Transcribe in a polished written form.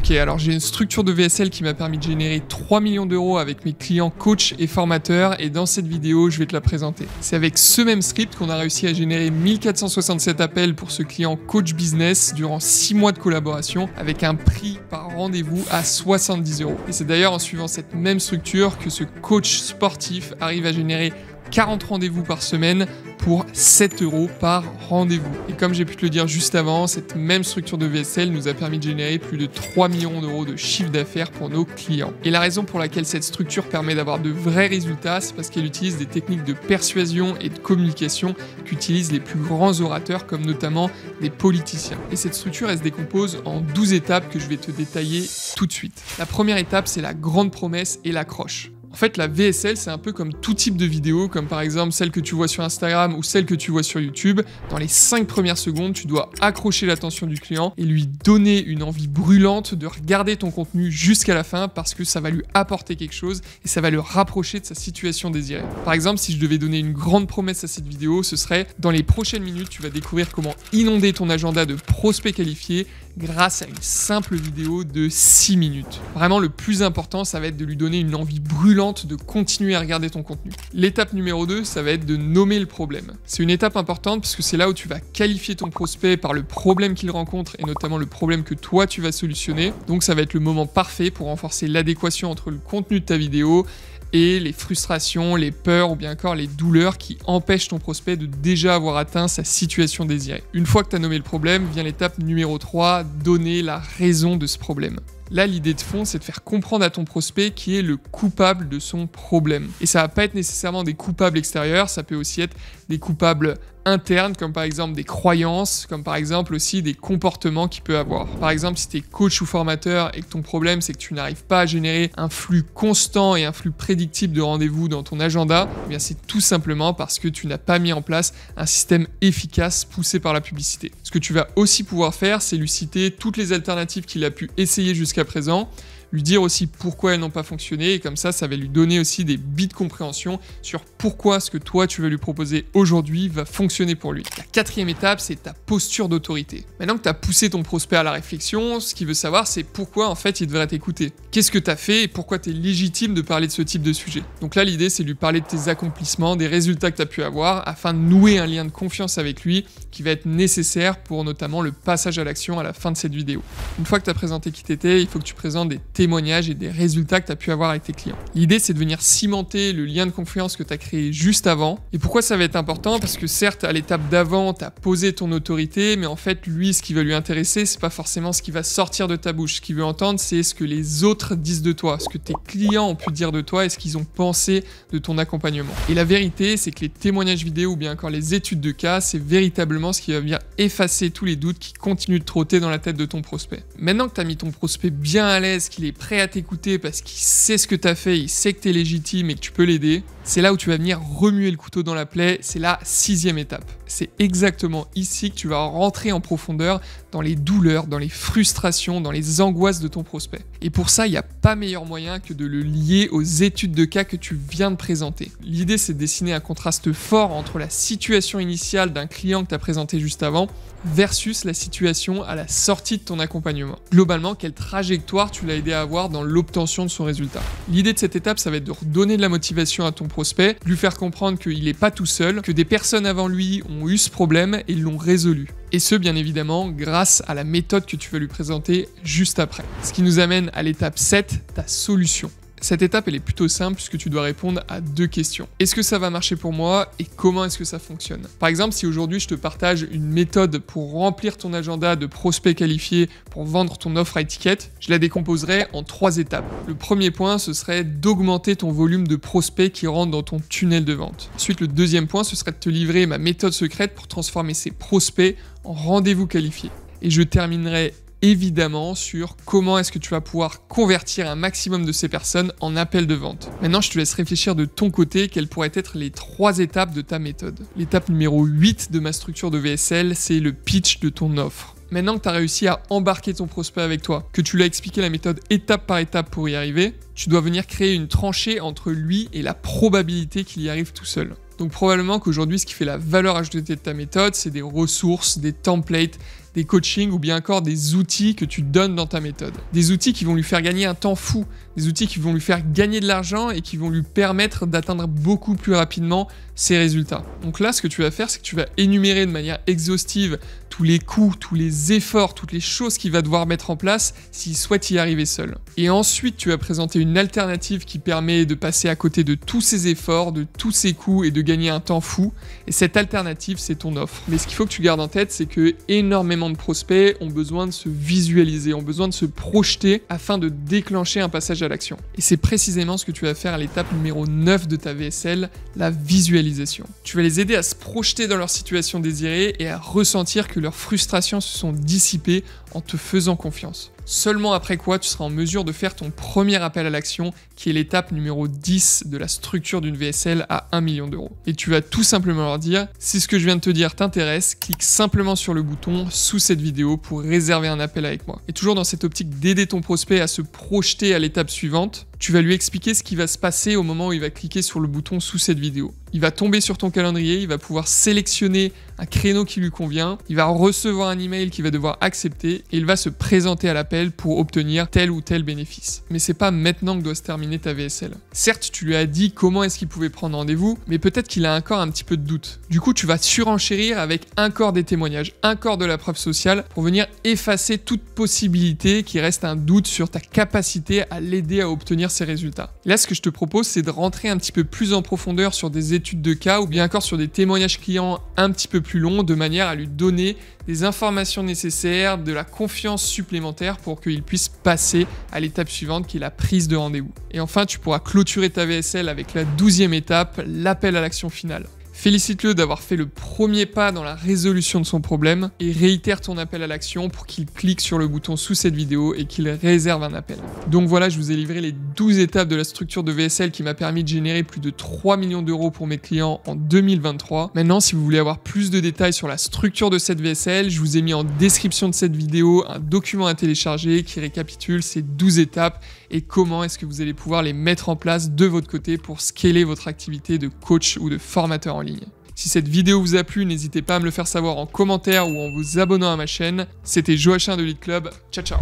Ok, alors j'ai une structure de VSL qui m'a permis de générer 3 millions d'euros avec mes clients coachs et formateurs, et dans cette vidéo, je vais te la présenter. C'est avec ce même script qu'on a réussi à générer 1467 appels pour ce client coach business durant 6 mois de collaboration, avec un prix par rendez-vous à 70 euros. Et c'est d'ailleurs en suivant cette même structure que ce coach sportif arrive à générer 40 rendez-vous par semaine pour 7 euros par rendez-vous. Et comme j'ai pu te le dire juste avant, cette même structure de VSL nous a permis de générer plus de 3 millions d'euros de chiffre d'affaires pour nos clients. Et la raison pour laquelle cette structure permet d'avoir de vrais résultats, c'est parce qu'elle utilise des techniques de persuasion et de communication qu'utilisent les plus grands orateurs, comme notamment des politiciens. Et cette structure, elle se décompose en 12 étapes que je vais te détailler tout de suite. La première étape, c'est la grande promesse et l'accroche. En fait, la VSL, c'est un peu comme tout type de vidéo, comme par exemple celle que tu vois sur Instagram ou celle que tu vois sur YouTube. Dans les 5 premières secondes, tu dois accrocher l'attention du client et lui donner une envie brûlante de regarder ton contenu jusqu'à la fin parce que ça va lui apporter quelque chose et ça va le rapprocher de sa situation désirée. Par exemple, si je devais donner une grande promesse à cette vidéo, ce serait dans les prochaines minutes, tu vas découvrir comment inonder ton agenda de prospects qualifiés grâce à une simple vidéo de 6 minutes. Vraiment, le plus important, ça va être de lui donner une envie brûlante de continuer à regarder ton contenu. L'étape numéro 2, ça va être de nommer le problème. C'est une étape importante parce que c'est là où tu vas qualifier ton prospect par le problème qu'il rencontre et notamment le problème que toi tu vas solutionner. Donc ça va être le moment parfait pour renforcer l'adéquation entre le contenu de ta vidéo et les frustrations, les peurs ou bien encore les douleurs qui empêchent ton prospect de déjà avoir atteint sa situation désirée. Une fois que tu as nommé le problème, vient l'étape numéro 3, donner la raison de ce problème. Là, l'idée de fond, c'est de faire comprendre à ton prospect qui est le coupable de son problème. Et ça va pas être nécessairement des coupables extérieurs, ça peut aussi être des coupables internes, comme par exemple des croyances, comme par exemple aussi des comportements qu'il peut avoir. Par exemple, si tu es coach ou formateur et que ton problème, c'est que tu n'arrives pas à générer un flux constant et un flux prédictible de rendez-vous dans ton agenda, eh bien c'est tout simplement parce que tu n'as pas mis en place un système efficace poussé par la publicité. Ce que tu vas aussi pouvoir faire, c'est lui citer toutes les alternatives qu'il a pu essayer jusqu'à présent, lui dire aussi pourquoi elles n'ont pas fonctionné, et comme ça va lui donner aussi des billes de compréhension sur pourquoi ce que toi tu vas lui proposer aujourd'hui va fonctionner pour lui. La quatrième étape, c'est ta posture d'autorité. Maintenant que tu as poussé ton prospect à la réflexion, ce qu'il veut savoir, c'est pourquoi en fait il devrait t'écouter. Qu'est-ce que tu as fait et pourquoi tu es légitime de parler de ce type de sujet. Donc là, l'idée, c'est de lui parler de tes accomplissements, des résultats que tu as pu avoir, afin de nouer un lien de confiance avec lui qui va être nécessaire pour notamment le passage à l'action à la fin de cette vidéo. Une fois que tu as présenté qui t'étais, il faut que tu présentes des témoignages et des résultats que tu as pu avoir avec tes clients. L'idée, c'est de venir cimenter le lien de confiance que tu as créé juste avant. Et pourquoi ça va être important? Parce que certes, à l'étape d'avant, tu as posé ton autorité, mais en fait, lui, ce qui va lui intéresser, c'est pas forcément ce qui va sortir de ta bouche. Ce qu'il veut entendre, c'est ce que les autres disent de toi, ce que tes clients ont pu dire de toi et ce qu'ils ont pensé de ton accompagnement. Et la vérité, c'est que les témoignages vidéo ou bien encore les études de cas, c'est véritablement ce qui va venir effacer tous les doutes qui continuent de trotter dans la tête de ton prospect. Maintenant que tu as mis ton prospect bien à l'aise, qu'il est prêt à t'écouter parce qu'il sait ce que tu as fait, il sait que tu es légitime et que tu peux l'aider, c'est là où tu vas venir remuer le couteau dans la plaie, c'est la 6e étape. C'est exactement ici que tu vas rentrer en profondeur dans les douleurs, dans les frustrations, dans les angoisses de ton prospect. Et pour ça, il n'y a pas meilleur moyen que de le lier aux études de cas que tu viens de présenter. L'idée, c'est de dessiner un contraste fort entre la situation initiale d'un client que tu as présenté juste avant versus la situation à la sortie de ton accompagnement. Globalement, quelle trajectoire tu l'as aidé à avoir dans l'obtention de son résultat. L'idée de cette étape, ça va être de redonner de la motivation à ton prospect, lui faire comprendre qu'il n'est pas tout seul, que des personnes avant lui ont eu ce problème et l'ont résolu. Et ce, bien évidemment, grâce à la méthode que tu vas lui présenter juste après. Ce qui nous amène à l'étape 7, ta solution. Cette étape, elle est plutôt simple puisque tu dois répondre à 2 questions. Est-ce que ça va marcher pour moi et comment est-ce que ça fonctionne? Par exemple, si aujourd'hui je te partage une méthode pour remplir ton agenda de prospects qualifiés pour vendre ton offre à étiquette, je la décomposerai en 3 étapes. Le premier point, ce serait d'augmenter ton volume de prospects qui rentrent dans ton tunnel de vente. Ensuite, le deuxième point, ce serait de te livrer ma méthode secrète pour transformer ces prospects en rendez-vous qualifiés. Et je terminerai évidemment sur comment est-ce que tu vas pouvoir convertir un maximum de ces personnes en appels de vente. Maintenant, je te laisse réfléchir de ton côté quelles pourraient être les 3 étapes de ta méthode. L'étape numéro 8 de ma structure de VSL, c'est le pitch de ton offre. Maintenant que tu as réussi à embarquer ton prospect avec toi, que tu lui as expliqué la méthode étape par étape pour y arriver, tu dois venir créer une tranchée entre lui et la probabilité qu'il y arrive tout seul. Donc probablement qu'aujourd'hui, ce qui fait la valeur ajoutée de ta méthode, c'est des ressources, des templates, des coachings ou bien encore des outils que tu donnes dans ta méthode. Des outils qui vont lui faire gagner un temps fou, des outils qui vont lui faire gagner de l'argent et qui vont lui permettre d'atteindre beaucoup plus rapidement ses résultats. Donc là, ce que tu vas faire, c'est que tu vas énumérer de manière exhaustive tous les coûts, tous les efforts, toutes les choses qu'il va devoir mettre en place s'il souhaite y arriver seul. Et ensuite, tu vas présenter une alternative qui permet de passer à côté de tous ces efforts, de tous ces coûts et de gagner un temps fou. Et cette alternative, c'est ton offre. Mais ce qu'il faut que tu gardes en tête, c'est que énormément de prospects ont besoin de se visualiser, ont besoin de se projeter afin de déclencher un passage à l'action. Et c'est précisément ce que tu vas faire à l'étape numéro 9 de ta VSL, la visualisation. Tu vas les aider à se projeter dans leur situation désirée et à ressentir que leurs frustrations se sont dissipées en te faisant confiance. Seulement après quoi, tu seras en mesure de faire ton premier appel à l'action, qui est l'étape numéro 10 de la structure d'une VSL à 1 million d'euros. Et tu vas tout simplement leur dire, si ce que je viens de te dire t'intéresse, clique simplement sur le bouton sous cette vidéo pour réserver un appel avec moi. Et toujours dans cette optique d'aider ton prospect à se projeter à l'étape suivante, tu vas lui expliquer ce qui va se passer au moment où il va cliquer sur le bouton sous cette vidéo. Il va tomber sur ton calendrier, il va pouvoir sélectionner un créneau qui lui convient, il va recevoir un email qu'il va devoir accepter et il va se présenter à l'appel pour obtenir tel ou tel bénéfice. Mais c'est pas maintenant que doit se terminer ta VSL. Certes, tu lui as dit comment est-ce qu'il pouvait prendre rendez-vous, mais peut-être qu'il a encore un petit peu de doute. Du coup, tu vas surenchérir avec encore des témoignages, encore de la preuve sociale pour venir effacer toute possibilité qu'il reste un doute sur ta capacité à l'aider à obtenir ses résultats. Là, ce que je te propose, c'est de rentrer un petit peu plus en profondeur sur des études de cas ou bien encore sur des témoignages clients un petit peu plus longs de manière à lui donner des informations nécessaires, de la confiance supplémentaire pour qu'il puisse passer à l'étape suivante qui est la prise de rendez-vous. Et enfin, tu pourras clôturer ta VSL avec la 12e étape, l'appel à l'action finale. Félicite-le d'avoir fait le premier pas dans la résolution de son problème et réitère ton appel à l'action pour qu'il clique sur le bouton sous cette vidéo et qu'il réserve un appel. Donc voilà, je vous ai livré les 12 étapes de la structure de VSL qui m'a permis de générer plus de 3 millions d'euros pour mes clients en 2023. Maintenant, si vous voulez avoir plus de détails sur la structure de cette VSL, je vous ai mis en description de cette vidéo un document à télécharger qui récapitule ces 12 étapes et comment est-ce que vous allez pouvoir les mettre en place de votre côté pour scaler votre activité de coach ou de formateur en ligne. Si cette vidéo vous a plu, n'hésitez pas à me le faire savoir en commentaire ou en vous abonnant à ma chaîne. C'était Joachim de Lead Club. Ciao ciao.